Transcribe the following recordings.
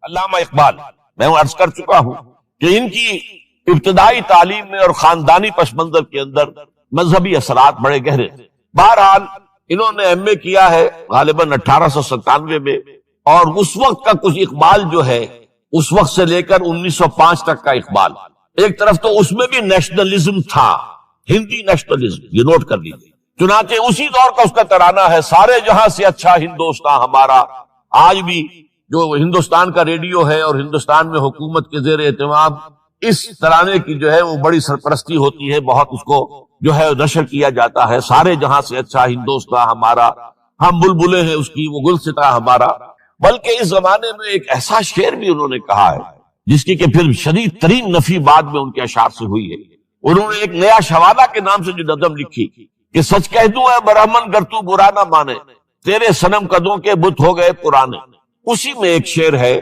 علامہ اقبال، میں عرض کر چکا ہوں کہ ان کی ابتدائی تعلیم میں اور خاندانی پس منظر کے اندر مذہبی اثرات بڑے گہرے تھے۔ بہرحال انہوں نے ایم اے کیا ہے غالباً 1897 میں، اور اس وقت کا کچھ اقبال جو ہے اس وقت سے لے کر 1905 تک کا اقبال، ایک طرف تو اس میں بھی نیشنلزم تھا، ہندی نیشنلزم، یہ نوٹ کر لیجیے۔ چنانچہ اسی دور کا اس کا ترانہ ہے، سارے جہاں سے اچھا ہندوستان ہمارا۔ آج بھی جو ہندوستان کا ریڈیو ہے اور ہندوستان میں حکومت کے زیر اہتمام اس ترانے کی جو ہے وہ بڑی سرپرستی ہوتی ہے، بہت اس کو جو ہے نشر کیا جاتا ہے، سارے جہاں سے اچھا ہندوستان ہمارا، ہم بلبلے ہیں اس کی وہ گلستاں ہمارا۔ بلکہ اس زمانے میں ایک ایسا شعر بھی انہوں نے کہا ہے جس کی کہ پھر شدید ترین نفی بعد میں ان کے اشعار سے ہوئی ہے۔ انہوں نے ایک نیا شوالا کے نام سے جو نظم لکھی کہ سچ کہہ دوں اے برہمن گر تو برا نہ مانے، تیرے صنم قدوں کے بت ہو گئے پرانے۔ اسی میں ایک شعر ہے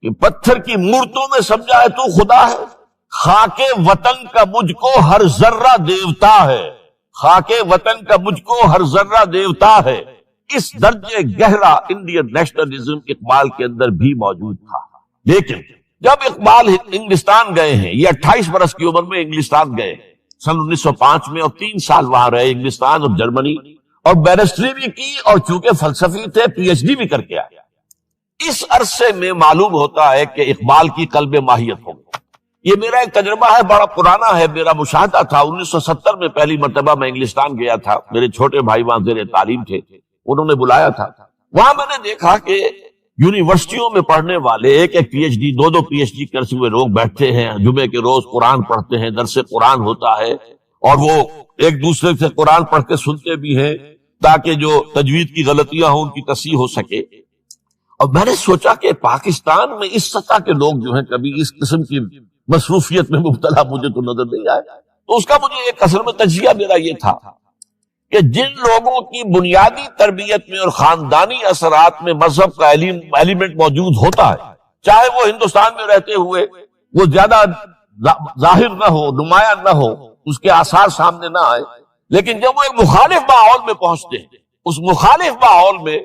کہ پتھر کی مورتوں میں سمجھا ہے تو خدا ہے، خاک وطن کا مجھ کو ہر ذرہ دیوتا ہے، خاک وطن کا مجھ کو ہر ذرہ دیوتا ہے۔ اس درجے گہرا انڈین نیشنلزم اقبال کے اندر بھی موجود تھا۔ لیکن جب اقبال انگلستان گئے ہیں، یہ 28 برس کی عمر میں انگلستان گئے سن 1905 میں، اور 3 سال وہاں رہے انگلستان اور جرمنی، اور بیرسٹری بھی کی، اور چونکہ فلسفی تھے پی ایچ ڈی بھی کر کے آیا۔ اس عرصے میں معلوم ہوتا ہے کہ اقبال کی قلب ماہیت ہو گئی۔ یہ میرا ایک تجربہ ہے، بڑا پرانا ہے، میرا مشاہدہ تھا۔ 1970 میں پہلی مرتبہ میں انگلستان گیا تھا، میرے چھوٹے بھائی وہاں زیر تعلیم تھے، انہوں نے بلایا تھا۔ وہاں میں نے دیکھا کہ یونیورسٹیوں میں پڑھنے والے ایک P H D, 2 P H D کرتے ہوئے لوگ بیٹھتے ہیں، جمعے کے روز قرآن پڑھتے ہیں، درس قرآن ہوتا ہے، اور وہ ایک دوسرے سے قرآن پڑھ کے سنتے بھی ہیں تاکہ جو تجوید کی غلطیاں ہوں ان کی تصحیح ہو سکے۔ اور میں نے سوچا کہ پاکستان میں اس سطح کے لوگ جو ہیں کبھی اس قسم کی مصروفیت میں مبتلا مجھے تو نظر نہیں آئے۔ تو اس کا مجھے ایک اصل میں تجزیہ میرا یہ تھا کہ جن لوگوں کی بنیادی تربیت میں اور خاندانی اثرات میں مذہب کا ایلیمنٹ موجود ہوتا ہے، چاہے وہ ہندوستان میں رہتے ہوئے وہ زیادہ ظاہر نہ ہو، نمایاں نہ ہو، اس کے آثار سامنے نہ آئے، لیکن جب وہ ایک مخالف ماحول میں پہنچتے ہیں، اس مخالف ماحول میں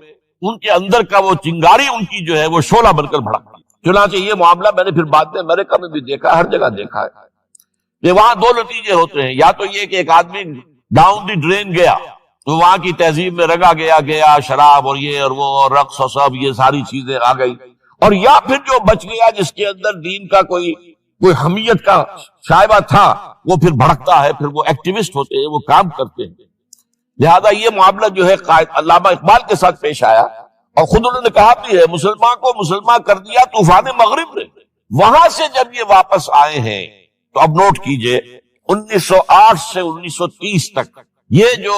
ان کے اندر کا وہ چنگاری ان کی جو ہے وہ شعلہ بن کر بھڑکتی ہے۔ چنانچہ یہ معاملہ میں نے پھر بعد میں امریکہ میں بھی دیکھا، ہر جگہ دیکھا ہے کہ وہاں 2 نتیجے ہوتے ہیں، یا تو یہ کہ ایک آدمی ڈاؤن دی ڈرین گیا تو وہاں کی تہذیب میں رگا گیا شراب اور یہ اور وہ اور رقص اور سب یہ ساری چیزیں آ گئی، اور یا پھر جو بچ گیا جس کے اندر دین کا کوئی حمیت کا شائبہ تھا وہ پھر بھڑکتا ہے، پھر وہ ایکٹیوسٹ ہوتے ہیں، وہ کام کرتے ہیں۔ لہذا یہ معاملہ جو ہے علامہ اقبال کے ساتھ پیش آیا، اور خود انہوں نے کہا بھی ہے مسلمان کو مسلمان کر دیا طوفان مغرب نے۔ وہاں سے جب یہ واپس آئے ہیں تو اب نوٹ کیجئے 1908 سے 1930 تک یہ جو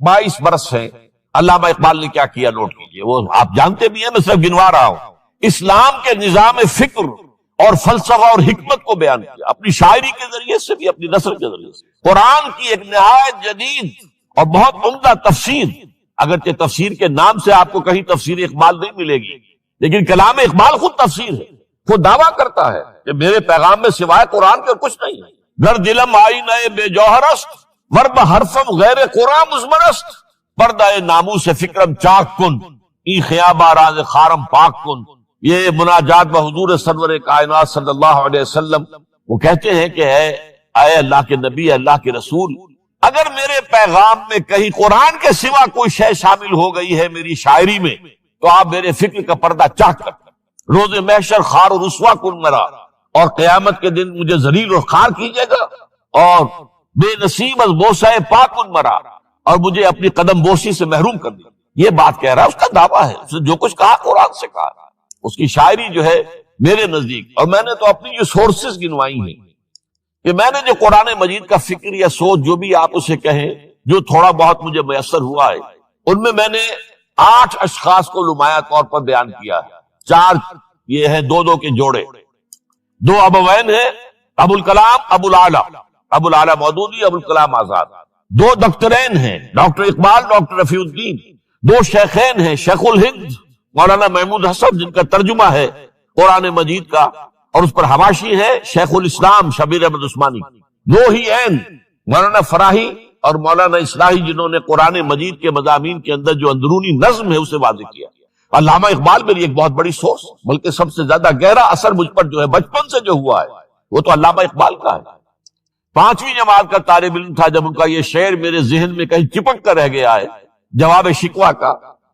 22 برس ہیں، علامہ اقبال نے کیا کیا نوٹ کیجئے۔ وہ آپ جانتے بھی ہیں، میں صرف گنوا رہا ہوں۔ اسلام کے نظام فکر اور فلسفہ اور حکمت کو بیان کیا، اپنی شاعری کے ذریعے سے بھی، اپنی نثر کے ذریعے سے۔ قرآن کی ایک نہایت جدید اور بہت عمدہ تفسیر، اگرچہ تفسیر کے نام سے آپ کو کہیں تفسیر اقبال نہیں ملے گی، لیکن کلام اقبال خود تفسیر ہے، خود دعویٰ کرتا ہے کہ میرے پیغام میں سوائے قرآن کے کچھ نہیں ہے۔ گر دلم آئی نئے بے جوہر است، ورب حرفم غیر قرآن مزمر است، پردہ ناموس فکرم چاک کن، ای خیابہ راز خارم پاک کن۔ یہ مناجات بحضور سرور کائنات صلی اللہ علیہ وسلم، وہ کہتے ہیں کہ اے اللہ کے نبی، اللہ کے رسول، اگر میرے پیغام میں کہیں قرآن کے سوا کوئی شے شامل ہو گئی ہے میری شاعری میں تو آپ میرے فکر کا پردہ چاک کر، روز محشر خار و رسوا کن مرا، اور قیامت کے دن مجھے ذلیل اور خار کیجیے گا، اور بے نصیب از بوسہ پاک کن مرا، اور مجھے اپنی قدم بوسی سے محروم کر دیا۔ یہ بات کہہ رہا ہے، اس کا دعویٰ ہے، اس نے جو کچھ کہا قرآن سے کہا، اس کی شاعری جو ہے میرے نزدیک، اور میں نے تو اپنی جو سورسز گنوائی ہیں کہ میں نے جو قرآن مجید کا فکر یا سوچ جو بھی آپ اسے کہیں، جو تھوڑا بہت مجھے میسر ہوا ہے، ان میں نے 8 اشخاص کو نمایاں طور پر بیان کیا ہے۔ 4 یہ ہیں 2 کے جوڑے، 2 ابوین ہیں، ابو الکلام ابو العلا مودودی، ابو الکلام آزاد۔ 2 دکترین ہیں، ڈاکٹر اقبال، ڈاکٹر رفیع الدین۔ 2 شیخین ہیں، شیخ الہند مولانا محمود حسن، جن کا ترجمہ ہے قرآن مجید کا، اور اس پر حواشی ہے شیخ الاسلام شبیر احمد عثمانی۔ 2 ہی عین، مولانا فراہی اور مولانا اصلاحی، جنہوں نے قرآن مجید کے مضامین کے اندر جو اندرونی نظم ہے اسے واضح کیا۔ علامہ اقبال میری ایک بہت بڑی سوچ، بلکہ سب سے زیادہ گہرا اثر مجھ پر جو ہے بچپن سے جو ہوا ہے وہ تو علامہ اقبال کا ہے۔ 5ویں جماعت کا طالب علم تھا جب ان کا یہ شعر میرے ذہن میں کہیں چپک کر رہ گیا ہے، جواب شکوہ کا،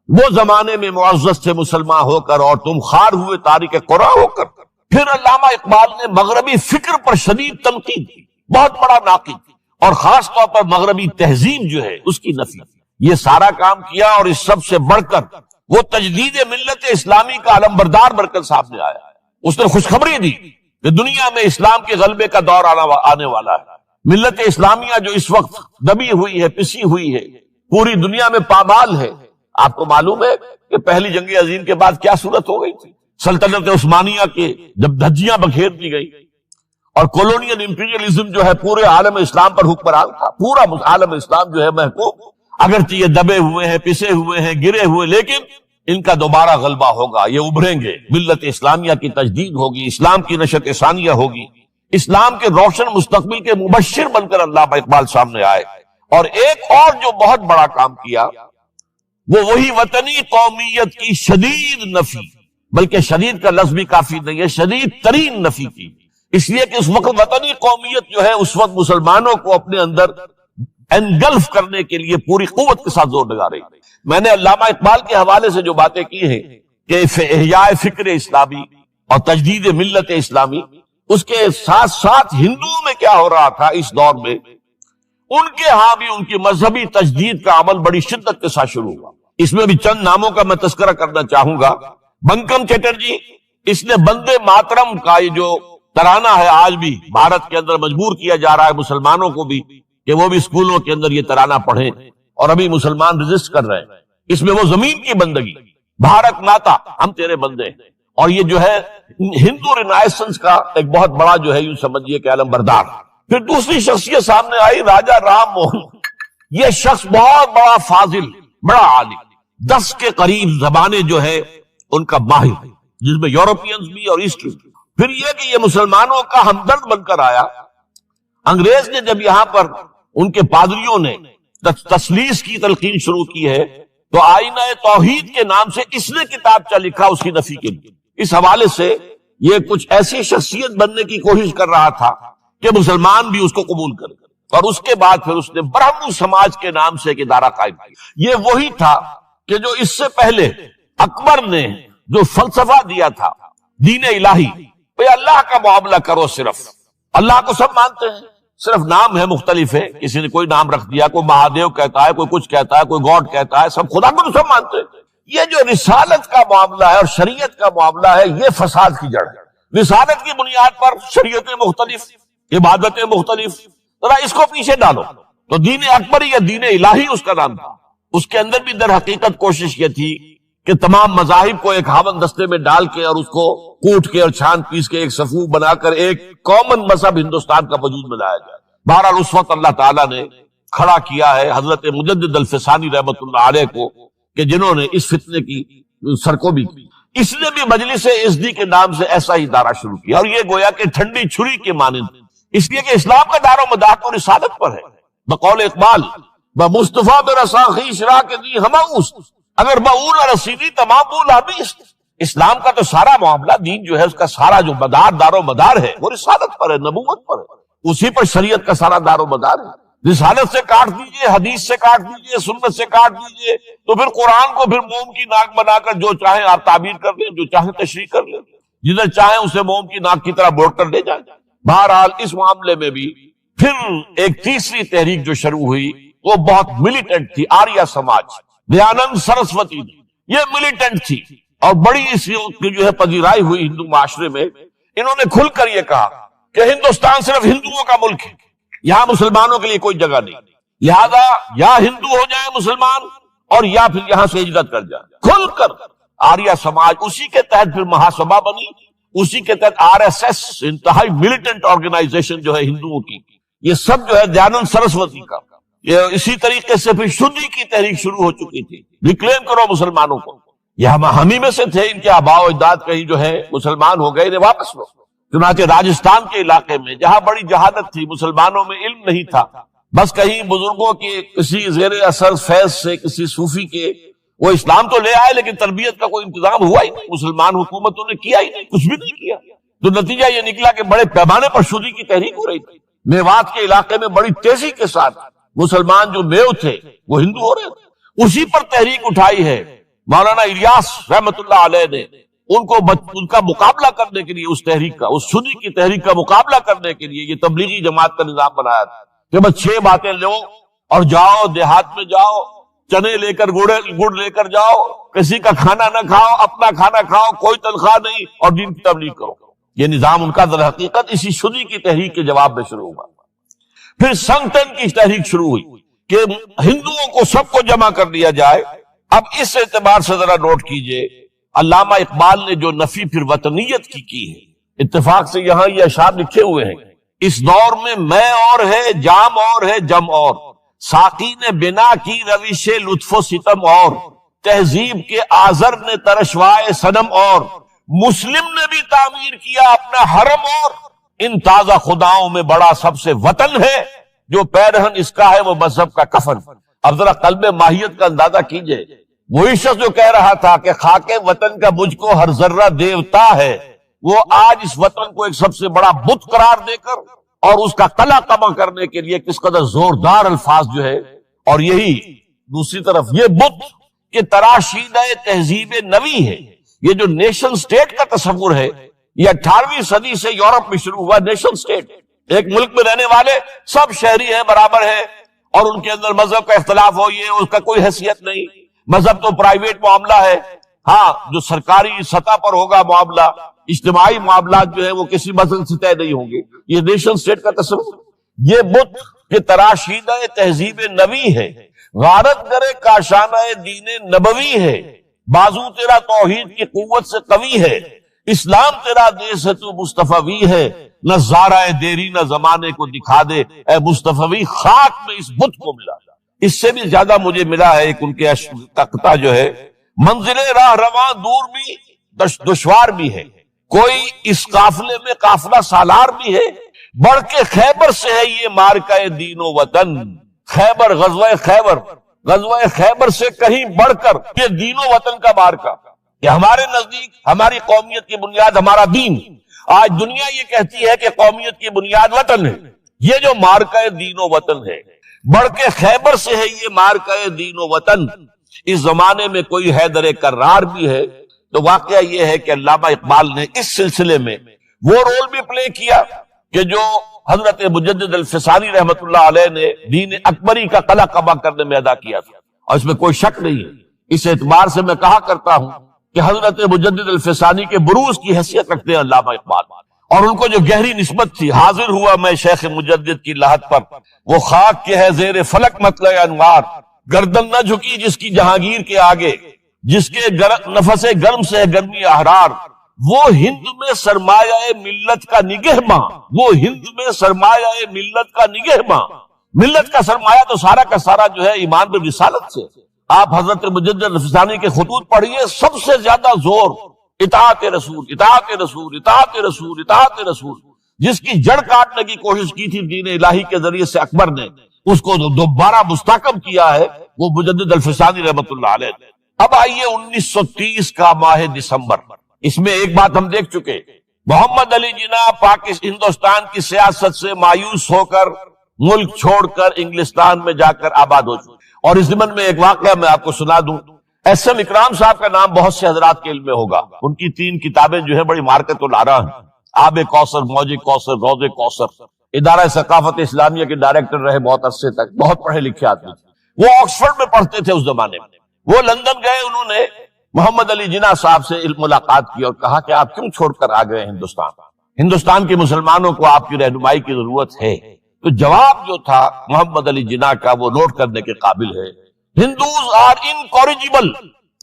وہ زمانے میں معزز تھے مسلمان ہو کر اور تم خار ہوئے تارک قرآن ہو کر۔ پھر علامہ اقبال نے مغربی فکر پر شدید تنقید کی، بہت بڑا ناقد، اور خاص طور پر مغربی تہذیب جو ہے اس کی نفی۔ یہ سارا کام کیا اور اس سب سے بڑھ کر وہ تجدید ملت اسلامی کا علمبردار بن کر سامنے آیا۔ اس نے خوشخبری دی کہ دنیا میں اسلام کے غلبے کا دور آنے والا ہے۔ ملت اسلامیہ جو اس وقت دبی ہوئی ہے، پسی ہوئی ہے، پوری دنیا میں پامال ہے۔ آپ کو معلوم ہے کہ پہلی جنگ عظیم کے بعد کیا صورت ہو گئی تھی؟ سلطنت عثمانیہ کے جب دھجیاں بکھیر دی گئی اور کولونیل امپیریلزم جو ہے پورے عالم اسلام پر حکمران تھا، پورا عالم اسلام جو ہے محکوم، اگرچہ یہ دبے ہوئے ہیں، پسے ہوئے ہیں، گرے ہوئے، لیکن ان کا دوبارہ غلبہ ہوگا، یہ ابھریں گے، ملت اسلامیہ کی تجدید ہوگی، اسلام کی نشت ثانیہ ہوگی، اسلام کے روشن مستقبل کے مبشر بن کر علامہ اقبال سامنے آئے۔ اور ایک اور جو بہت بڑا کام کیا وہ وہی وطنی قومیت کی شدید نفی، بلکہ شدید کا لفظ بھی کافی نہیں ہے، شدید ترین نفی کی، اس لیے کہ اس وقت وطنی قومیت جو ہے اس وقت مسلمانوں کو اپنے اندر انگلف کرنے کے لیے پوری قوت کے ساتھ زور لگا رہی۔ میں نے علامہ اقبال کے حوالے سے جو باتیں کی ہیں کہ احیاء فکر اسلامی اور تجدید ملت اسلامی، اس کے ساتھ ساتھ ہندوؤں میں کیا ہو رہا تھا اس دور میں، ان کے ہاں بھی ان کی مذہبی تجدید کا عمل بڑی شدت کے ساتھ شروع ہوا۔ اس میں بھی چند ناموں کا میں تذکرہ کرنا چاہوں گا۔ بنکم چٹرجی، اس نے بندے ماترم کا یہ جو ترانہ ہے آج بھی بھارت کے اندر مجبور کیا جا رہا ہے مسلمانوں کو بھی کہ وہ بھی اسکولوں کے اندر یہ ترانہ پڑھیں، اور ابھی مسلمان رجسٹ کر رہے ہیں۔ اس میں وہ زمین کی بندگی، بھارت ماتا ہم تیرے بندے، اور یہ جو ہے ہندو رینائسنس کا ایک بہت بڑا جو ہے یوں سمجھیے کہ علم بردار۔ پھر دوسری شخصیت سامنے آئی، راجا رام موہن۔ یہ شخص بہت بڑا فاضل، بڑا عالم، 10 کے قریب زبانیں جو ہے ان کا ماہر، جس میں یورپینز بھی اور ایسٹرن بھی۔ پھر یہ کہ یہ مسلمانوں کا ہمدرد بن کر آیا۔ انگریز نے جب یہاں پر ان کے پادریوں نے تثلیث کی تلقین شروع کی ہے تو آئینہ توحید کے نام سے اس نے کتابچہ لکھا اس کی نفی کے لیے۔ اس حوالے سے یہ کچھ ایسی شخصیت بننے کی کوشش کر رہا تھا کہ مسلمان بھی اس کو قبول کرے، اور اس کے بعد پھر اس نے برہمو سماج کے نام سے ایک ادارہ قائم کیا۔ یہ وہی تھا کہ جو اس سے پہلے اکبر نے جو فلسفہ دیا تھا دین الہی، بھئی اللہ کا معاملہ کرو، صرف اللہ کو سب مانتے ہیں، صرف نام ہے مختلف ہے، کسی نے کوئی نام رکھ دیا، کوئی مہادیو کہتا ہے، کوئی کچھ کہتا ہے، کوئی گاڈ کہتا ہے، سب خدا کو تو سب مانتے ہیں۔ یہ جو رسالت کا معاملہ ہے اور شریعت کا معاملہ ہے، یہ فساد کی جڑ ہے۔ رسالت کی بنیاد پر شریعتیں مختلف، عبادتیں مختلف، ذرا اس کو پیچھے ڈالو۔ تو دین اکبری یا دین الہی اس کا نام تھا۔ اس کے اندر بھی در حقیقت کوشش یہ تھی کہ تمام مذاہب کو ایک ہاون دستے میں ڈال کے اور اس کو کوٹ کے اور چھان پیس کے ایک صفوف بنا کر ایک کامن مذہب ہندوستان کا وجود میں لایا جائے۔ بہرحال اس وقت اللہ تعالیٰ نے کھڑا کیا ہے حضرت مجدد الفسانی رحمۃ اللہ علیہ کو، کہ جنہوں نے اس فتنے کی سرکوبی کی۔ اس نے بھی مجلس ازدی کے نام سے ایسا ہی ادارہ شروع کیا، اور یہ گویا کہ ٹھنڈی چھری کے مانند، اس لیے کہ اسلام کا دار و مدار تو رسالت پر ہے۔ بقول اقبال، بمصطفیٰ برسا خویش را کے دی ہماؤس، اگر بہو نہ رسیدی تمام بول حبیث۔ اسلام کا تو سارا معاملہ، دین جو ہے اس کا سارا جو مدار، دار و مدار ہے وہ رسالت پر ہے، نبوت پر ہے، اسی پر شریعت کا سارا دار و مدار ہے۔ رسالت سے کاٹ دیجئے، حدیث سے کاٹ دیجئے، سنت سے کاٹ دیجئے، تو پھر قرآن کو پھر موم کی ناک بنا کر جو چاہیں آپ تعبیر کر لیں، جو چاہیں تشریح کر لیں، جدھر چاہیں اسے موم کی ناک کی طرح بوڑ کر لے جائیں۔ بہرحال اس معاملے میں بھی پھر ایک تیسری تحریک جو شروع ہوئی وہ بہت ملیٹنٹ تھی، آریہ سماج، دیانند سرسوتی، یہ ملیٹنٹ تھی اور بڑی اس کی جو ہے پذیرائی ہوئی ہندو معاشرے میں۔ انہوں نے کھل کر یہ کہا کہ ہندوستان صرف ہندوؤں کا ملک ہے، یہاں مسلمانوں کے لیے کوئی جگہ نہیں، لہذا یا ہندو ہو جائیں مسلمان اور یا پھر یہاں سے ہجرت کر جائیں۔ کھل کر آریہ سماج، اسی کے تحت پھر مہاسبھا بنی، اسی کے تحت RSS، انتہائی ملیٹنٹ آرگنائزیشن جو ہے ہندوؤں کی، یہ سب جو ہے دیانند سرسوتی کا۔ یہ اسی طریقے سے پھر شدی کی تحریک شروع ہو چکی تھی، ریکلیم کرو مسلمانوں کو، یہ ہم ہی میں سے تھے، ان کے آباء و اجداد کہیں جو ہے مسلمان ہو گئے، انہیں واپس لو۔ چنانچہ راجستھان کے علاقے میں جہاں بڑی جہالت تھی، مسلمانوں میں علم نہیں تھا، بس کہیں بزرگوں کے کسی زیر اثر فیض سے، کسی صوفی کے وہ اسلام تو لے آئے لیکن تربیت کا کوئی انتظام ہوا ہی نہیں، مسلمان حکومتوں نے کیا ہی نہیں، کچھ بھی نہیں کیا. تو نتیجہ یہ نکلا کہ بڑے پیمانے پر شودی کی تحریک ہو رہی تھی. میوات کے علاقے میں بڑی تیزی کے ساتھ مسلمان جو میو تھے وہ ہندو ہو رہے تھے. اسی پر تحریک اٹھائی ہے مولانا الیاس رحمت اللہ علیہ نے. ان کا مقابلہ کرنے کے لیے اس تحریک کا، اس شودی کی تحریک کا مقابلہ کرنے کے لیے یہ تبلیغی جماعت کا نظام بنایا تھا کہ بس 6 باتیں لو اور جاؤ دیہات میں، جاؤ چنے لے کر گڑ لے کر جاؤ، کسی کا کھانا نہ کھاؤ، اپنا کھانا کھاؤ، کوئی تنخواہ نہیں، اور دین کی تبلیغ کرو. یہ نظام ان کا در حقیقت اسی شودی کی تحریک کے جواب میں شروع ہوا. پھر سنگٹن کی تحریک شروع ہوئی کہ ہندوؤں کو سب کو جمع کر دیا جائے. اب اس اعتبار سے ذرا نوٹ کیجئے، علامہ اقبال نے جو نفی پھر وطنیت کی ہے، اتفاق سے یہاں یہ اشعار لکھے ہوئے ہیں: اس دور میں میں اور ہے، جام اور ہے، جم اور، ساقی نے بنا کی روش لطف و ستم اور، تہذیب کے آزر نے ترشوائے صنم اور، مسلم نے بھی تعمیر کیا اپنا حرم اور، ان تازہ خداؤں میں بڑا سب سے وطن ہے، جو پیرہن اس کا ہے وہ مذہب کا کفن. اب ذرا قلب ماہیت کا اندازہ کیجئے. وہی شخص جو کہہ رہا تھا کہ خاک وطن کا مجھ کو ہر ذرہ دیوتا ہے، وہ آج اس وطن کو ایک سب سے بڑا بت قرار دے کر اور اس کا قلع کما کرنے کے لیے کس قدر زوردار الفاظ جو ہے. اور یہی دوسری طرف یہ بت کہ تراشیدہ تہذیب نوی ہے. یہ جو نیشن سٹیٹ کا تصور ہے یہ 18ویں صدی سے یورپ میں شروع ہوا. نیشن سٹیٹ، ایک ملک میں رہنے والے سب شہری ہیں، برابر ہیں، اور ان کے اندر مذہب کا اختلاف ہو، یہ اس کا کوئی حیثیت نہیں. مذہب تو پرائیویٹ معاملہ ہے، ہاں جو سرکاری سطح پر ہوگا معاملہ، اجتماعی معاملات جو ہے وہ کسی مذہب سے طے نہیں ہوں گے. یہ نیشن سٹیٹ کا تصور. یہ بت کہ تراشیدہ تہذیب نوی ہے، غارت گرے کاشانہ دین نبوی ہے، بازو تیرا توحید کی قوت سے قوی ہے، اسلام تیرا دیس ہے تو مصطفی ہے، نہ زارہ دیری نہ زمانے کو دکھا دے، اے مصطفی خاک میں اس بت کو ملا. اس سے بھی زیادہ مجھے ملا ہے ایک ان کے تختہ جو ہے: منزل راہ رواں دور بھی دشوار بھی ہے، کوئی اس قافلے میں قافلہ سالار بھی ہے، بڑھ کے خیبر سے ہے یہ مارکہ دین و وطن. خیبر، غزوہ خیبر سے کہیں بڑھ کر یہ دین و وطن کا مارکہ کہ ہمارے نزدیک ہماری قومیت کی بنیاد ہمارا دین. آج دنیا یہ کہتی ہے کہ قومیت کی بنیاد وطن ہے. یہ جو مارکہ دین و وطن ہے، بڑھ کے خیبر سے ہے یہ مارکہ دین و وطن. اس زمانے میں کوئی حیدر کرار بھی ہے. تو واقعہ یہ ہے کہ علامہ اقبال نے اس سلسلے میں وہ رول بھی پلے کیا کہ جو حضرت مجدد الفسانی رحمت اللہ علیہ نے دین اکبری کا قلع کما کرنے میں ادا کیا تھا، اور اس میں کوئی شک نہیں ہے. اس اعتبار سے میں کہا کرتا ہوں کہ حضرت مجدد الفسانی کے بروز کی حیثیت رکھتے ہیں علامہ اقبال، اور ان کو جو گہری نسبت تھی. حاضر ہوا میں شیخ مجدد کی لاحت پر، وہ خاک کے ہے زیر فلک مطلع انوار، گردن نہ جھکی جس کی جہانگیر کے آگے، جس کے نفس گرم سے گرمی احرار. وہ ہند میں سرمایہ ملت کا نگہباں، وہ ہند میں سرمایہ ملت کا نگہباں. ملت کا سرمایہ تو سارا کا سارا جو ہے ایمان پر رسالت سے. آپ حضرت مجدد الفسانی کے خطوط پڑھیے، سب سے زیادہ زور اطاعت رسول، اطاعت رسول، اطاعت رسول، اطاعت رسول. جس کی جڑ کاٹنے کی کوشش کی تھی دین الہی کے ذریعے سے اکبر نے، اس کو دوبارہ مستحکم کیا ہے وہ مجدد الفسانی رحمت اللہ علیہ نے. اب آئیے 1930 کا ماہ دسمبر. اس میں ایک بات ہم دیکھ چکے، محمد علی جناح ہندوستان کی سیاست سے مایوس ہو کر ملک چھوڑ کر انگلستان میں جا کر آباد ہو چکے. اور اس ضمن میں ایک واقعہ میں آپ کو سنا دوں. ایس ایم اکرام صاحب کا نام بہت سے حضرات کے علم میں ہوگا. ان کی 3 کتابیں جو ہے بڑی مارکت الارا ہیں: آب کوثر، موج کوثر، روض کوثر. ادارہ ثقافت اسلامیہ کے ڈائریکٹر رہے بہت عرصے تک، بہت پڑھے لکھے آدمی تھے. وہ آکسفورڈ میں پڑھتے تھے اس زمانے میں. وہ لندن گئے، انہوں نے محمد علی جناح صاحب سے ملاقات کی اور کہا کہ آپ کیوں چھوڑ کر آ گئے ہندوستان کے مسلمانوں کو آپ کی رہنمائی کی ضرورت ہے. تو جواب جو تھا محمد علی جناح کا وہ نوٹ کرنے کے قابل ہے: ہندوز آر انکوریجیبل.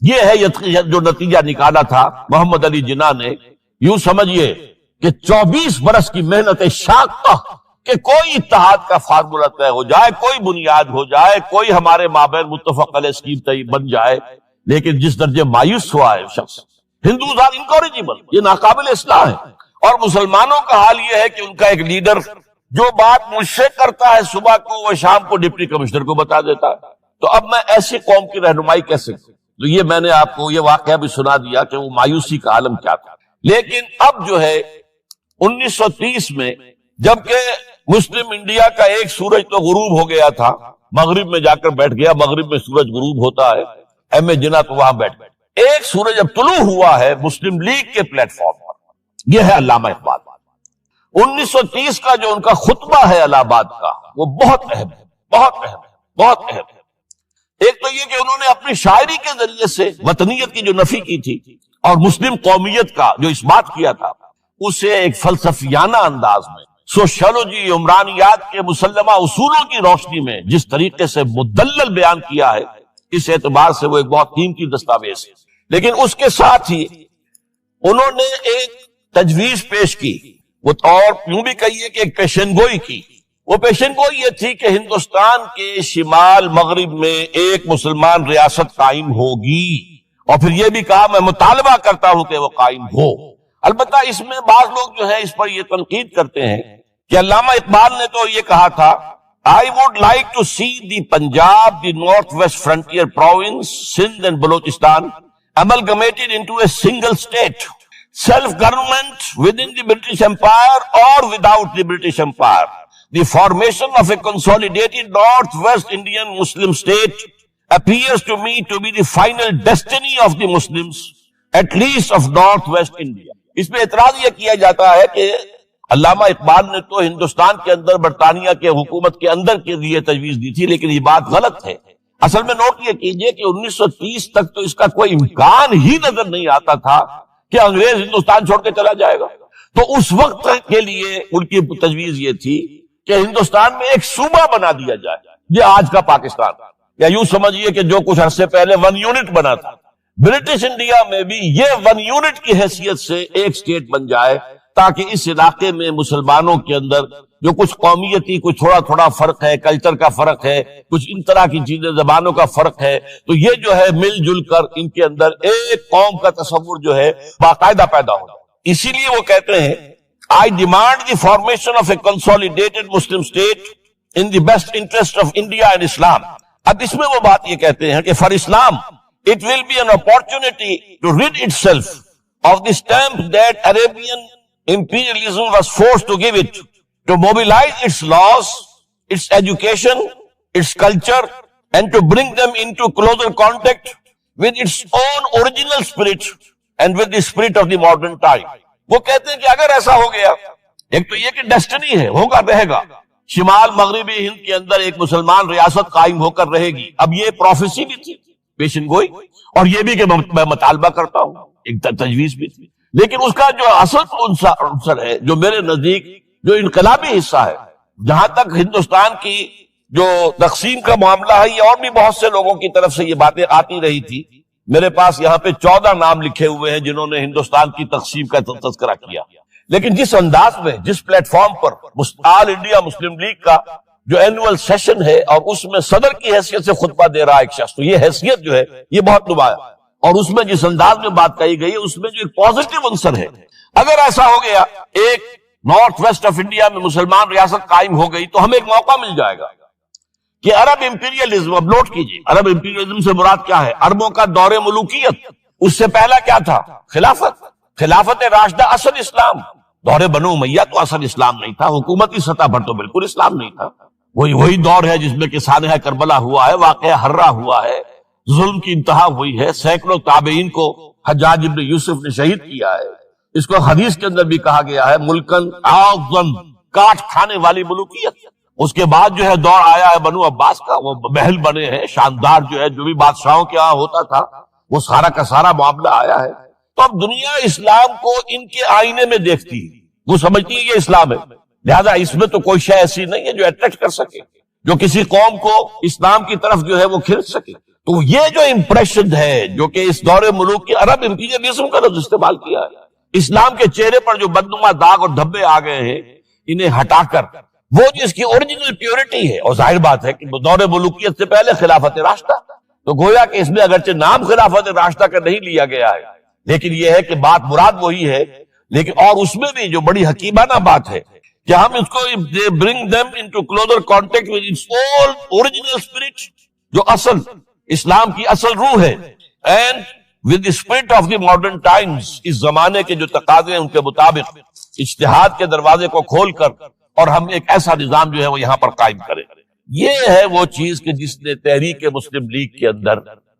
یہ ہے جو نتیجہ نکالا تھا محمد علی جناح نے. یوں سمجھیے کہ 24 برس کی محنت شاقہ کہ کوئی اتحاد کا فارمولہ طے ہو جائے، کوئی بنیاد ہو جائے، کوئی ہمارے مابین متفق علیہ اسکیم بن جائے، لیکن جس درجے مایوس ہوا ہے شخص. ہندوز آر انکوریجیبل، یہ ناقابل اصلاح ہے. اور مسلمانوں کا حال یہ ہے کہ ان کا ایک لیڈر جو بات مجھ سے کرتا ہے صبح کو وہ شام کو ڈپٹی کمشنر کو بتا دیتا ہے. تو اب میں ایسی قوم کی رہنمائی کیسے کروں؟ تو یہ میں نے آپ کو یہ واقعہ بھی سنا دیا کہ وہ مایوسی کا عالم کیا تھا. لیکن اب جو ہے 1930 میں جبکہ مسلم انڈیا کا ایک سورج تو غروب ہو گیا تھا، مغرب میں جا کر بیٹھ گیا، مغرب میں سورج غروب ہوتا ہے، ایم اے جناح تو وہاں بیٹھ گئے. ایک سورج اب طلوع ہوا ہے مسلم لیگ کے پلیٹ فارم پر، یہ ہے علامہ اقبال. 1930 کا جو ان کا خطبہ ہے الہ آباد کا وہ بہت اہم ہے، بہت اہم ہے، بہت اہم ہے. ایک تو یہ کہ انہوں نے اپنی شاعری کے ذریعے سے وطنیت کی جو نفی کی تھی اور مسلم قومیت کا جو اس بات کیا تھا اسے ایک فلسفیانہ انداز میں سوشیولوجی عمرانیات کے مسلمہ اصولوں کی روشنی میں جس طریقے سے مدلل بیان کیا ہے، اس اعتبار سے وہ ایک بہت قیمتی دستاویز ہے. لیکن اس کے ساتھ ہی انہوں نے ایک تجویز پیش کی، وہ اور یوں بھی کہیے کہ ایک پیشن گوئی کی. وہ پیشن گوئی یہ تھی کہ ہندوستان کے شمال مغرب میں ایک مسلمان ریاست قائم ہوگی، اور پھر یہ بھی کہا میں مطالبہ کرتا ہوں کہ وہ قائم ہو. البتہ اس میں بعض لوگ جو ہے اس پر یہ تنقید کرتے ہیں کہ علامہ اقبال نے تو یہ کہا تھا I would like to see the Punjab, the Northwest Frontier Province, Sindh and Balochistan amalgamated into a single state, self-government within the British Empire or without the British Empire. The formation of a consolidated Northwest Indian Muslim state appears to me to be the final destiny of the Muslims, at least of Northwest India. اس میں اعتراض یہ کیا جاتا ہے کہ علامہ اقبال نے تو ہندوستان کے اندر برطانیہ کے حکومت کے اندر کے لیے تجویز دی تھی، لیکن یہ بات غلط ہے. اصل میں نوٹ یہ کیجئے کہ 1930 تک تو اس کا کوئی امکان ہی نظر نہیں آتا تھا کہ انگریز ہندوستان چھوڑ کے چلا جائے گا. تو اس وقت کے لیے ان کی تجویز یہ تھی کہ ہندوستان میں ایک صوبہ بنا دیا جائے، یہ آج کا پاکستان، یا یوں سمجھیے کہ جو کچھ عرصے پہلے 1 یونٹ بنا تھا، برٹش انڈیا میں بھی یہ 1 یونٹ کی حیثیت سے ایک سٹیٹ بن جائے، تاکہ اس علاقے میں مسلمانوں کے اندر جو کچھ قومیتی کچھ تھوڑا تھوڑا فرق ہے، کلچر کا فرق ہے، کچھ ان طرح کی چیزیں، زبانوں کا فرق ہے، تو یہ جو ہے مل جل کر ان کے اندر ایک قوم کا تصور جو ہے باقاعدہ پیدا ہو. اسی لیے وہ کہتے ہیں I demand the formation of a consolidated Muslim state in the best interest of India and Islam. اب اس میں وہ بات یہ کہتے ہیں کہ for Islam it will be an opportunity to rid itself of the stamp that Arabian imperialism was forced to give it, to mobilize its laws, its education, its culture, and to bring them into closer contact with its own original spirit and with the spirit of the modern time. وہ کہتے ہیں کہ اگر ایسا ہو گیا، ایک تو یہ کہ ڈیسٹنی ہے، ہوگا رہے گا، شمال مغربی ہند کے اندر ایک مسلمان ریاست قائم ہو کر رہے گی. اب یہ پروفیسی بھی تھی، پیشن گوئی، اور یہ بھی کہ میں مطالبہ کرتا ہوں، ایک تجویز بھی تھی. لیکن اس کا جو اصل عنصر ہے، جو میرے نزدیک جو انقلابی حصہ ہے، جہاں تک ہندوستان کی جو تقسیم کا معاملہ ہے، یہ اور بھی بہت سے لوگوں کی طرف سے یہ باتیں آتی رہی تھی. میرے پاس یہاں پہ 14 نام لکھے ہوئے ہیں جنہوں نے ہندوستان کی تقسیم کا تذکرہ کیا. لیکن جس انداز میں، جس پلیٹ فارم پر آل انڈیا مسلم لیگ کا جو اینول سیشن ہے اور اس میں صدر کی حیثیت سے خطبہ دے رہا ایک شخص، تو یہ حیثیت جو ہے یہ بہت نمایاں، اور اس میں جس انداز میں بات کہی گئی ہے اس میں جو ایک پازیٹیو عنصر ہے. اگر ایسا ہو گیا، ایک نارتھ ویسٹ آف انڈیا میں مسلمان ریاست قائم ہو گئی، تو ہمیں ایک موقع مل جائے گا کہ عرب امپیریلزم، اب نوٹ کیجیے، عرب امپیریلزم سے مراد کیا ہے؟ عربوں کا دور ملوکیت. اس سے پہلا کیا تھا؟ خلافت راشدہ. اصل اسلام، دور بنو امیہ تو اصل اسلام نہیں تھا، حکومتی سطح پر تو بالکل اسلام نہیں تھا. وہی دور ہے جس میں کہ سانحہ کربلا ہوا ہے، واقعہ ہررا ہوا ہے، ظلم کی انتہا ہوئی ہے، سینکڑوں تابعین کو حجاج ابن یوسف نے شہید کیا ہے. اس کو حدیث کے اندر بھی کہا گیا ہے ملکن اعظم، کاٹ کھانے والی ملوکیت. اس کے بعد جو ہے دور آیا ہے بنو عباس کا، وہ محل بنے ہیں شاندار، جو ہے جو بھی بادشاہوں کے ہاں ہوتا تھا وہ سارا کا سارا معاملہ آیا ہے. تو اب دنیا اسلام کو ان کے آئینے میں دیکھتی ہے، وہ سمجھتی ہے یہ اسلام ہے، لہذا اس میں تو کوئی شے ایسی نہیں ہے جو اٹریکٹ کر سکے، جو کسی قوم کو اسلام کی طرف جو ہے وہ کھینچ سکے. تو یہ جو امپریشن ہے جو کہ اس دور ملوک کی عرب امپیریلزم کا لفظ استعمال کیا ہے، اسلام کے چہرے پر جو بدنما داغ اور دھبے آ گئے ہیں، انہیں ہٹا کر وہ جس کی اوریجنل پیورٹی ہے، اور ظاہر بات ہے کہ دور ملوکیت سے پہلے خلافت راشدہ، تو گویا کہ اس میں اگرچہ نام خلافت راشدہ کا نہیں لیا گیا ہے، لیکن یہ ہے کہ بات مراد وہی ہے. لیکن اور اس میں بھی جو بڑی حکیمانہ بات ہے کہ ہم اس کو bring them into closer contact with its old original spirit، جو اصل اسلام کی اصل روح ہے، and with the spirit of the modern times, اس زمانے کے جو تقاضے ہیں ان کے مطابق اجتہاد کے دروازے کو کھول کر اور ہم ایک ایسا نظام جو ہے وہ یہاں پر قائم کریں۔ یہ ہے وہ چیز کہ جس نے تحریک مسلم لیگ کے اندر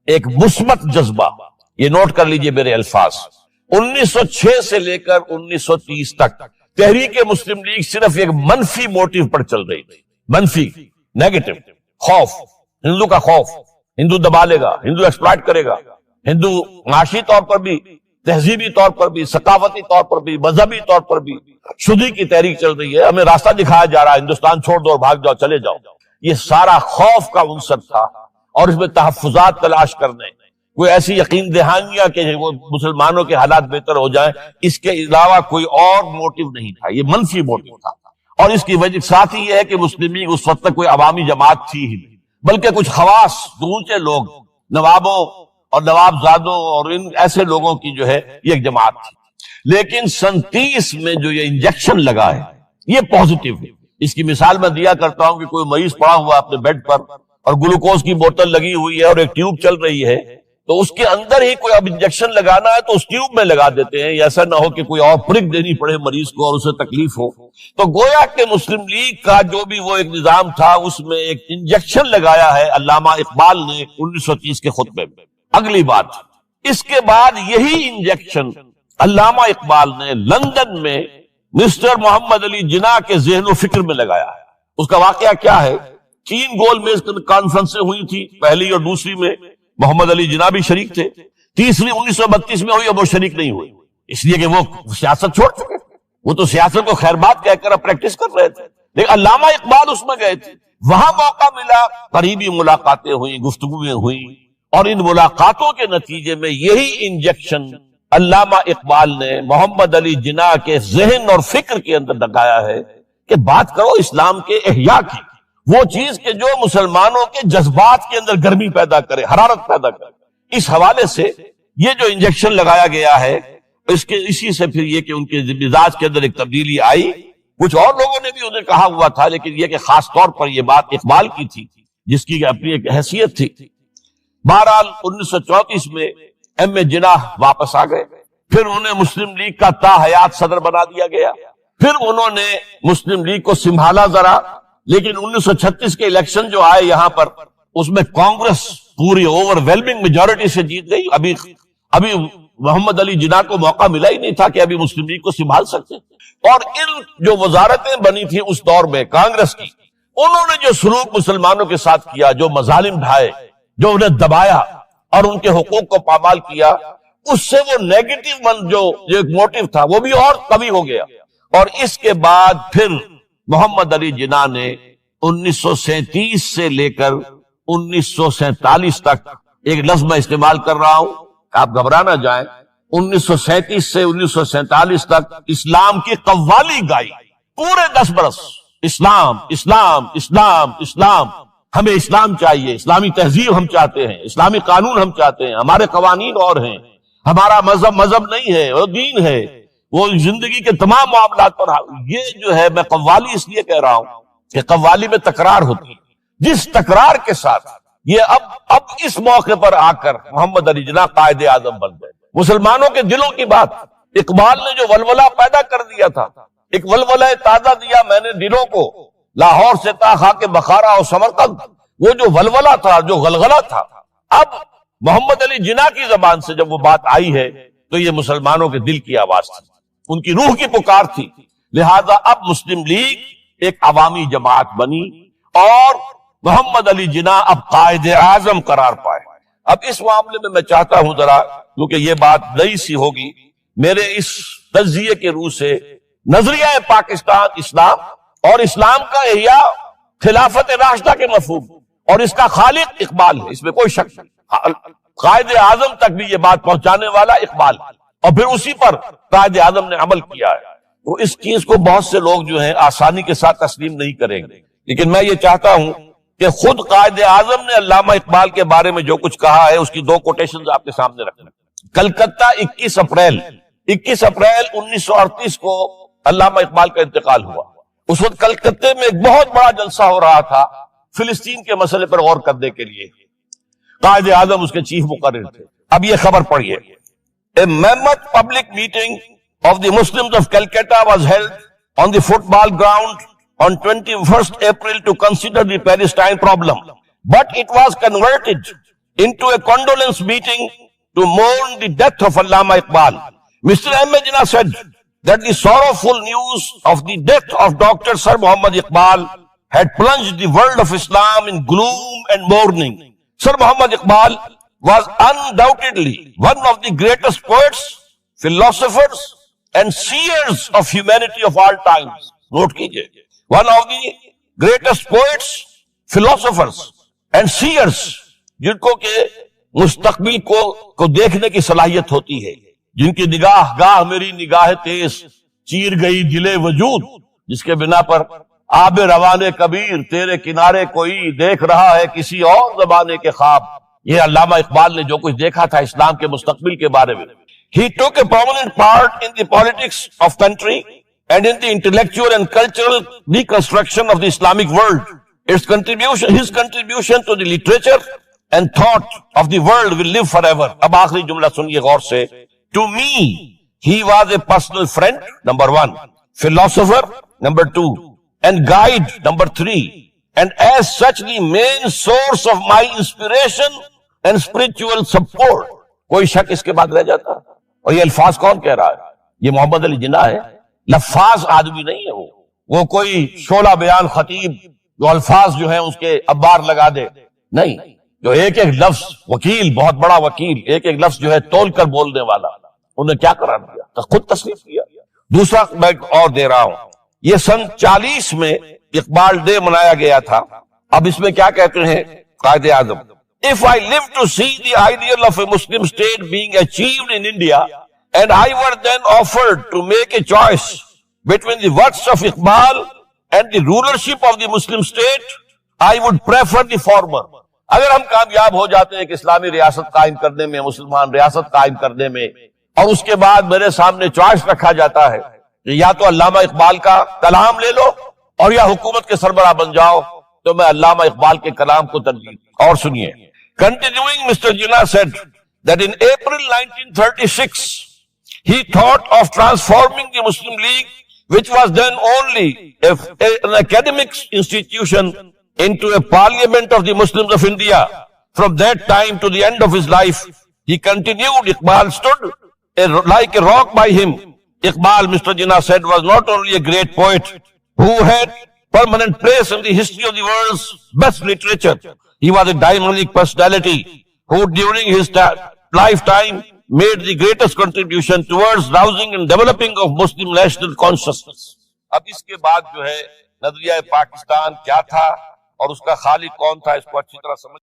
ایک مثبت جذبہ، یہ نوٹ کر لیجئے میرے الفاظ، 1906 سے لے کر 1930 تک تحریک مسلم لیگ صرف ایک منفی موٹیو پر چل رہی تھی، منفی، نیگیٹو، خوف، ہندو کا خوف، ہندو دبا لے گا، ہندو ایکسپلائٹ کرے گا، ہندو معاشی طور پر بھی، تہذیبی طور پر بھی، ثقافتی طور پر بھی، مذہبی طور پر بھی شدی کی تحریک چل رہی ہے، ہمیں راستہ دکھایا جا رہا ہے، ہندوستان چھوڑ دو اور بھاگ جاؤ، چلے جاؤ۔ یہ سارا خوف کا عنصر تھا، اور اس میں تحفظات تلاش کرنے، کوئی ایسی یقین دہانیاں کہ وہ مسلمانوں کے حالات بہتر ہو جائیں، اس کے علاوہ کوئی اور موٹیو نہیں تھا، یہ منفی موٹیو تھا۔ اور اس کی وجہ ساتھ ہی یہ ہے کہ مسلم لیگ اس وقت تک کوئی عوامی جماعت تھی ہی نہیں، بلکہ کچھ خواص، اونچے لوگ، نوابوں اور نوابزادوں اور ان ایسے لوگوں کی جو ہے یہ ایک جماعت تھی۔ لیکن 37 میں جو یہ انجیکشن لگا ہے یہ پازیٹیو ہے۔ اس کی مثال میں دیا کرتا ہوں کہ کوئی مریض پڑا ہوا اپنے بیڈ پر اور گلوکوز کی بوتل لگی ہوئی ہے اور ایک ٹیوب چل رہی ہے، تو اس کے اندر ہی کوئی اب انجیکشن لگانا ہے تو اس ٹیوب میں لگا دیتے ہیں، ایسا نہ ہو کہ کوئی اور پرک دینی پڑے مریض کو اور اسے تکلیف ہو۔ تو گویا کہ مسلم لیگ کا جو بھی وہ ایک نظام تھا اس میں ایک انجیکشن لگایا ہے علامہ اقبال نے 1930 کے خطبے میں۔ اگلی بات، اس کے بعد یہی انجیکشن علامہ اقبال نے لندن میں مسٹر محمد علی جناح کے ذہن و فکر میں لگایا ہے۔ اس کا واقعہ کیا ہے؟ 3 گول میز کانفرنسیں ہوئی تھی، پہلی اور دوسری میں محمد علی جناح بھی شریک تھے، تیسری 1932 میں ہوئی، اب وہ شریک نہیں ہوئی، اس لیے کہ وہ سیاست چھوڑ چکے، وہ تو سیاست کو خیر بات کہہ کر اب پریکٹس کر رہے تھے، لیکن علامہ اقبال اس میں گئے تھے، وہاں موقع ملا، قریبی ملاقاتیں ہوئیں، گفتگویں ہوئیں، اور ان ملاقاتوں کے نتیجے میں یہی انجیکشن علامہ اقبال نے محمد علی جناح کے ذہن اور فکر کے اندر لگایا ہے کہ بات کرو اسلام کے احیاء کی، وہ چیز کہ جو مسلمانوں کے جذبات کے اندر گرمی پیدا کرے، حرارت پیدا کرے۔ اس حوالے سے یہ جو انجیکشن لگایا گیا ہے اسی سے پھر یہ کہ ان کے مزاج کے اندر ایک تبدیلی آئی۔ کچھ اور لوگوں نے بھی انہیں کہا ہوا تھا، لیکن یہ کہ خاص طور پر یہ بات اقبال کی تھی جس کی اپنی ایک حیثیت تھی۔ بہرحال 1934 میں ایم اے جناح واپس آ گئے، پھر انہیں مسلم لیگ کا تا حیات صدر بنا دیا گیا، پھر انہوں نے مسلم لیگ کو سنبھالا ذرا، لیکن 1936 کے الیکشن جو آئے یہاں پر، اس میں کانگریس پوری اوور ویلمنگ میجورٹی سے جیت گئی۔ ابھی محمد علی جناح کو موقع ملا ہی نہیں تھا کہ ابھی مسلم لیگ کو سنبھال سکتے، اور ان جو وزارتیں بنی تھی اس دور میں کانگریس کی، انہوں نے جو سلوک مسلمانوں کے ساتھ کیا، جو مظالم ڈھائے، جو انہیں دبایا اور ان کے حقوق کو پامال کیا، اس سے وہ نیگیٹو جو ایک موٹیو تھا وہ بھی اور قوی ہو گیا۔ اور اس کے بعد پھر محمد علی جناح نے 1937 سے لے کر 1947 تک، ایک لفظ میں استعمال کر رہا ہوں، آپ گھبرا نہ جائیں، 1937 سے 1947 تک اسلام کی قوالی گائی، پورے 10 برس اسلام اسلام اسلام اسلام، ہمیں اسلام چاہیے، اسلامی تہذیب ہم چاہتے ہیں، اسلامی قانون ہم چاہتے ہیں، ہمارے قوانین اور ہیں، ہمارا مذہب نہیں ہے، وہ دین ہے، وہ زندگی کے تمام معاملات پر۔ یہ جو ہے میں قوالی اس لیے کہہ رہا ہوں کہ قوالی میں تکرار ہوتی ہے، جس تکرار کے ساتھ یہ اب اس موقع پر آ کر محمد علی جناح قائد اعظم بن گئے۔ مسلمانوں کے دلوں کی بات، اقبال نے جو ولولہ پیدا کر دیا تھا، ایک ولولہ تازہ دیا میں نے دلوں کو، لاہور سے تا خاک بخارا اور سمرقند، وہ جو ولولہ تھا، جو غلغلہ تھا، اب محمد علی جناح کی زبان سے جب وہ بات آئی ہے تو یہ مسلمانوں کے دل کی آواز تھی، ان کی روح کی پکار تھی۔ لہذا اب مسلم لیگ ایک عوامی جماعت بنی اور محمد علی جناح اب قائد اعظم قرار پائے۔ اب اس معاملے میں چاہتا ہوں ذرا، کیونکہ یہ بات نئی سی ہوگی، میرے اس تجزیے کے روح سے نظریہ پاکستان اسلام اور اسلام کا احیاء خلافت راشدہ کے مفہوم، اور اس کا خالق اقبال ہے، اس میں کوئی شک نہیں، قائد اعظم تک بھی یہ بات پہنچانے والا اقبال، اور پھر اسی پر قائد اعظم نے عمل کیا ہے۔ تو اس چیز کو بہت سے لوگ جو ہیں آسانی کے ساتھ تسلیم نہیں کریں گے، لیکن میں یہ چاہتا ہوں کہ خود قائد اعظم نے علامہ اقبال کے بارے میں جو کچھ کہا ہے اس کی 2 کوٹیشنز آپ کے سامنے رکھنا۔ کلکتہ 21 اپریل 1938 کو علامہ اقبال کا انتقال ہوا۔ اس وقت کلکتے میں ایک بہت بڑا جلسہ ہو رہا تھا فلسطین کے مسئلے پر غور کرنے کے لیے، قائد اعظم اس کے چیف مقرر تھے، اب یہ خبر پڑھیے. A mammoth public meeting of the Muslims of Calcutta was held on the football ground on 21st April to consider the Palestine problem. But it was converted into a condolence meeting to mourn the death of Allama Iqbal. Mr. Ahmed Jinnah said that the sorrowful news of the death of Dr. Sir Muhammad Iqbal had plunged the world of Islam in gloom and mourning. Sir Muhammad Iqbal was undoubtedly one of the greatest poets, philosophers and seers of humanity of all times. Note kijiye. One of the greatest poets, philosophers and seers, جن کو کہ مستقبل کو دیکھنے کی صلاحیت ہوتی ہے، جن کی نگاہ گاہ میری نگاہ تیز چیر گئی دل وجود، جس کے بنا پر آب روان کبیر تیرے کنارے کوئی دیکھ رہا ہے کسی اور زمانے کے خواب. یہ علامہ اقبال نے جو کچھ دیکھا تھا اسلام کے مستقبل کے بارے میں. He took a prominent part in the politics of country and in the intellectual and cultural reconstruction of the Islamic world. His contribution to the literature and thought of the world will live forever. اب آخری جملہ سنیے غور سے. To me, he was a personal friend, number 1, philosopher, number 2, and guide, number 3, and as such the main source of my inspiration and spiritual support. کوئی شک اس کے بعد رہ جاتا؟ اور یہ الفاظ کون کہہ رہا ہے؟ یہ محمد علی جناح ہے. لفاظ آدمی نہیں ہے وہ کوئی شعلہ بیان خطیب جو الفاظ جو ہیں اس کے ابار لگا دے نہیں، جو ایک ایک لفظ وکیل، بہت بڑا وکیل، ایک ایک لفظ جو ہے تول کر بولنے والا، انہیں کیا قرار دیا؟ خود تصنیف کیا. دوسرا میں اور دے رہا ہوں، یہ سن 40 میں اقبال ڈے منایا گیا تھا. اب اس میں کیا کہتے ہیں Quaid Azam? If I live to see the ideal of a Muslim state being achieved in India, and I were then offered to make a choice between the works of Iqbal and the rulership of the Muslim state, I would prefer the former. اگر ہم کامیاب ہو جاتے ہیں کہ اسلامی ریاست قائم کرنے میں، مسلمان ریاست قائم کرنے میں، اور اس کے بعد میرے سامنے چوائس رکھا جاتا ہے کہ یا تو علامہ اقبال کا کلام لے لو اور یا حکومت کے سربراہ بن جاؤ، تو میں علامہ اقبال کے کلام کو ترجیح. اور سنیے. Continuing, Mr. Jinnah said that in April 1936, he thought of transforming the Muslim League, which was then only an academic institution, into a parliament of the Muslims of India. From that time to the end of his life, he continued. Iqbal stood like a rock by him. Iqbal, Mr. Jinnah said, was not only a great poet who had permanent place in the history of the world's best literature. He was a dynamic personality who during his lifetime made the greatest contribution towards rousing and developing of Muslim national consciousness. اب اس کے بعد جو ہے نظریہ پاکستان کیا تھا اور اس کا خالق کون تھا، اس کو اچھی طرح سمجھ